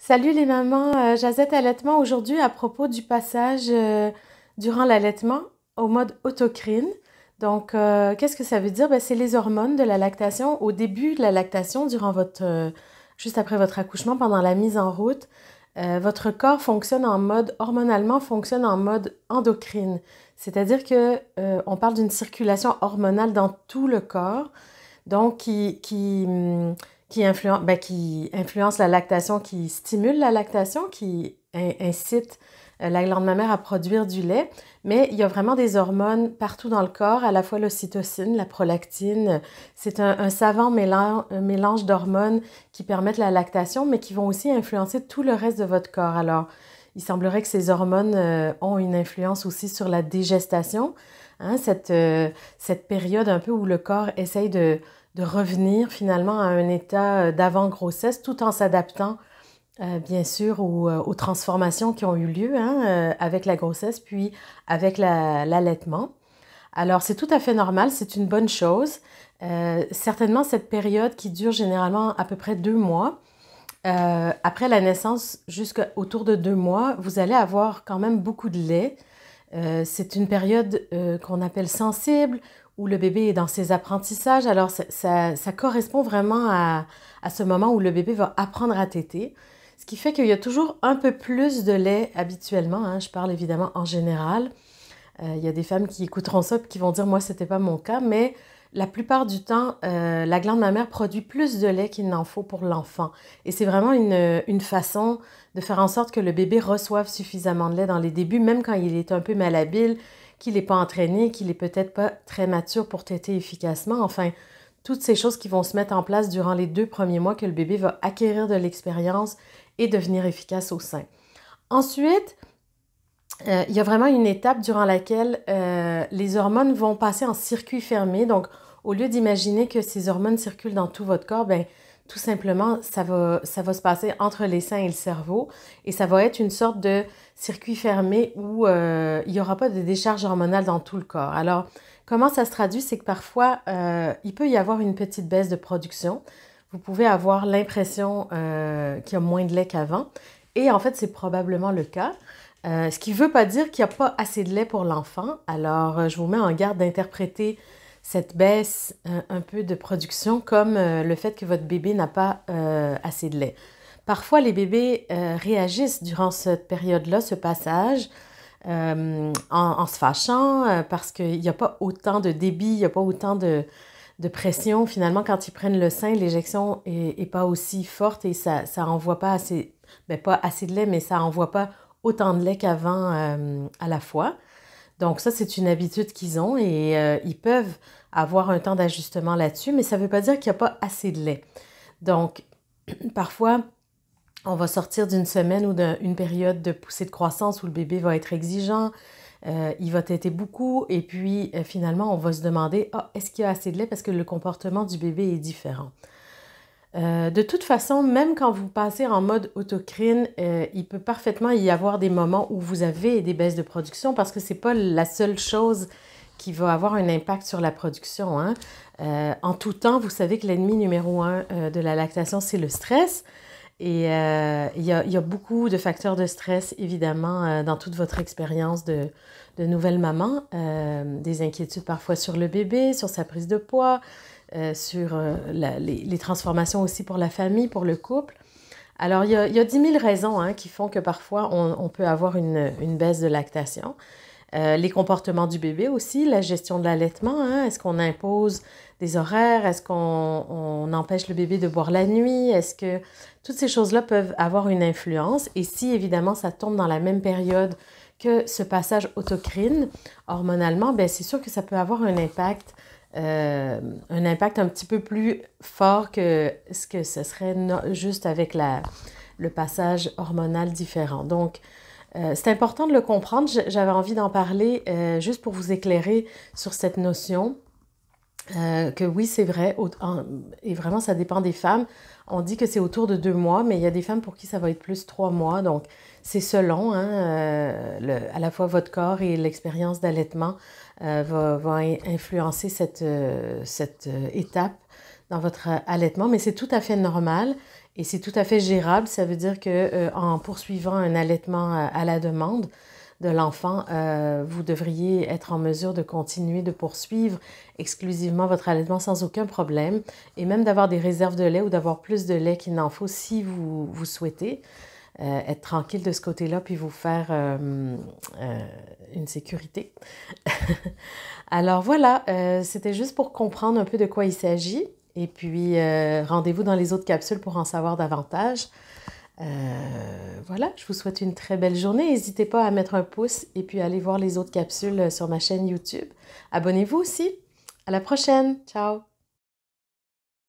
Salut les mamans, Jazette Allaitement aujourd'hui à propos du passage durant l'allaitement au mode autocrine. Donc, qu'est-ce que ça veut dire? Ben, c'est les hormones de la lactation au début de la lactation, juste après votre accouchement, pendant la mise en route. Votre corps fonctionne en mode, hormonalement, fonctionne en mode endocrine. C'est-à-dire que on parle d'une circulation hormonale dans tout le corps donc qui influence la lactation, qui stimule la lactation, qui incite la glande mammaire à produire du lait. Mais il y a vraiment des hormones partout dans le corps, à la fois l'ocytocine, la prolactine. C'est un savant mélange d'hormones qui permettent la lactation, mais qui vont aussi influencer tout le reste de votre corps. Alors, il semblerait que ces hormones ont une influence aussi sur la dégestation, hein, cette période un peu où le corps essaye de revenir finalement à un état d'avant-grossesse tout en s'adaptant bien sûr aux transformations qui ont eu lieu hein, avec la grossesse puis avec l'allaitement. Alors c'est tout à fait normal, c'est une bonne chose. Certainement cette période qui dure généralement à peu près 2 mois, après la naissance jusqu'à autour de 2 mois, vous allez avoir quand même beaucoup de lait. C'est une période qu'on appelle sensible, où le bébé est dans ses apprentissages. Alors, ça correspond vraiment à ce moment où le bébé va apprendre à téter, ce qui fait qu'il y a toujours un peu plus de lait habituellement, hein. Je parle évidemment en général. Il y a des femmes qui écouteront ça et qui vont dire, moi, c'était pas mon cas, mais la plupart du temps, la glande mammaire produit plus de lait qu'il n'en faut pour l'enfant. Et c'est vraiment une façon de faire en sorte que le bébé reçoive suffisamment de lait dans les débuts, même quand il est un peu malhabile, qu'il n'est pas entraîné, qu'il est peut-être pas très mature pour téter efficacement. Enfin, toutes ces choses qui vont se mettre en place durant les 2 premiers mois que le bébé va acquérir de l'expérience et devenir efficace au sein. Ensuite, il y a vraiment une étape durant laquelle les hormones vont passer en circuit fermé. Donc, au lieu d'imaginer que ces hormones circulent dans tout votre corps, ben, tout simplement, ça va se passer entre les seins et le cerveau. Et ça va être une sorte de circuit fermé où il n'y aura pas de décharge hormonale dans tout le corps. Alors, comment ça se traduit? C'est que parfois, il peut y avoir une petite baisse de production. Vous pouvez avoir l'impression qu'il y a moins de lait qu'avant. Et en fait, c'est probablement le cas. Ce qui ne veut pas dire qu'il n'y a pas assez de lait pour l'enfant. Alors, je vous mets en garde d'interpréter cette baisse un peu de production comme le fait que votre bébé n'a pas assez de lait. Parfois, les bébés réagissent durant cette période-là, ce passage, en se fâchant parce qu'il n'y a pas autant de débit, il n'y a pas autant de pression. Finalement, quand ils prennent le sein, l'éjection est pas aussi forte et ça envoie pas assez, ben pas assez de lait, mais ça envoie pas autant de lait qu'avant à la fois. Donc ça, c'est une habitude qu'ils ont et ils peuvent avoir un temps d'ajustement là-dessus, mais ça ne veut pas dire qu'il n'y a pas assez de lait. Donc, parfois, on va sortir d'une semaine ou d'une période de poussée de croissance où le bébé va être exigeant, il va téter beaucoup et puis finalement, on va se demander, ah, est-ce qu'il y a assez de lait parce que le comportement du bébé est différent. De toute façon, même quand vous passez en mode autocrine, il peut parfaitement y avoir des moments où vous avez des baisses de production parce que c'est pas la seule chose qui va avoir un impact sur la production, hein. En tout temps, vous savez que l'ennemi numéro un de la lactation, c'est le stress. Et il y a beaucoup de facteurs de stress, évidemment, dans toute votre expérience de nouvelle maman. Des inquiétudes parfois sur le bébé, sur sa prise de poids, sur les transformations aussi pour la famille, pour le couple. Alors, il y a 10 000 raisons hein, qui font que parfois on peut avoir une baisse de lactation. Les comportements du bébé aussi, la gestion de l'allaitement, hein, est-ce qu'on impose des horaires, est-ce qu'on empêche le bébé de boire la nuit, est-ce que toutes ces choses-là peuvent avoir une influence et si évidemment ça tombe dans la même période que ce passage autocrine hormonalement, ben c'est sûr que ça peut avoir un impact un petit peu plus fort que ce que ce serait juste avec le passage hormonal différent. Donc, c'est important de le comprendre. J'avais envie d'en parler juste pour vous éclairer sur cette notion que oui, c'est vrai, et vraiment, ça dépend des femmes. On dit que c'est autour de 2 mois, mais il y a des femmes pour qui ça va être plus 3 mois. Donc, c'est selon, hein, à la fois votre corps et l'expérience d'allaitement va influencer cette étape dans votre allaitement, mais c'est tout à fait normal et c'est tout à fait gérable. Ça veut dire que en poursuivant un allaitement à la demande de l'enfant, vous devriez être en mesure de continuer de poursuivre exclusivement votre allaitement sans aucun problème et même d'avoir des réserves de lait ou d'avoir plus de lait qu'il n'en faut si vous souhaitez. Être tranquille de ce côté-là, puis vous faire une sécurité. Alors voilà, c'était juste pour comprendre un peu de quoi il s'agit. Et puis, rendez-vous dans les autres capsules pour en savoir davantage. Voilà, je vous souhaite une très belle journée. N'hésitez pas à mettre un pouce et puis aller voir les autres capsules sur ma chaîne YouTube. Abonnez-vous aussi. À la prochaine. Ciao!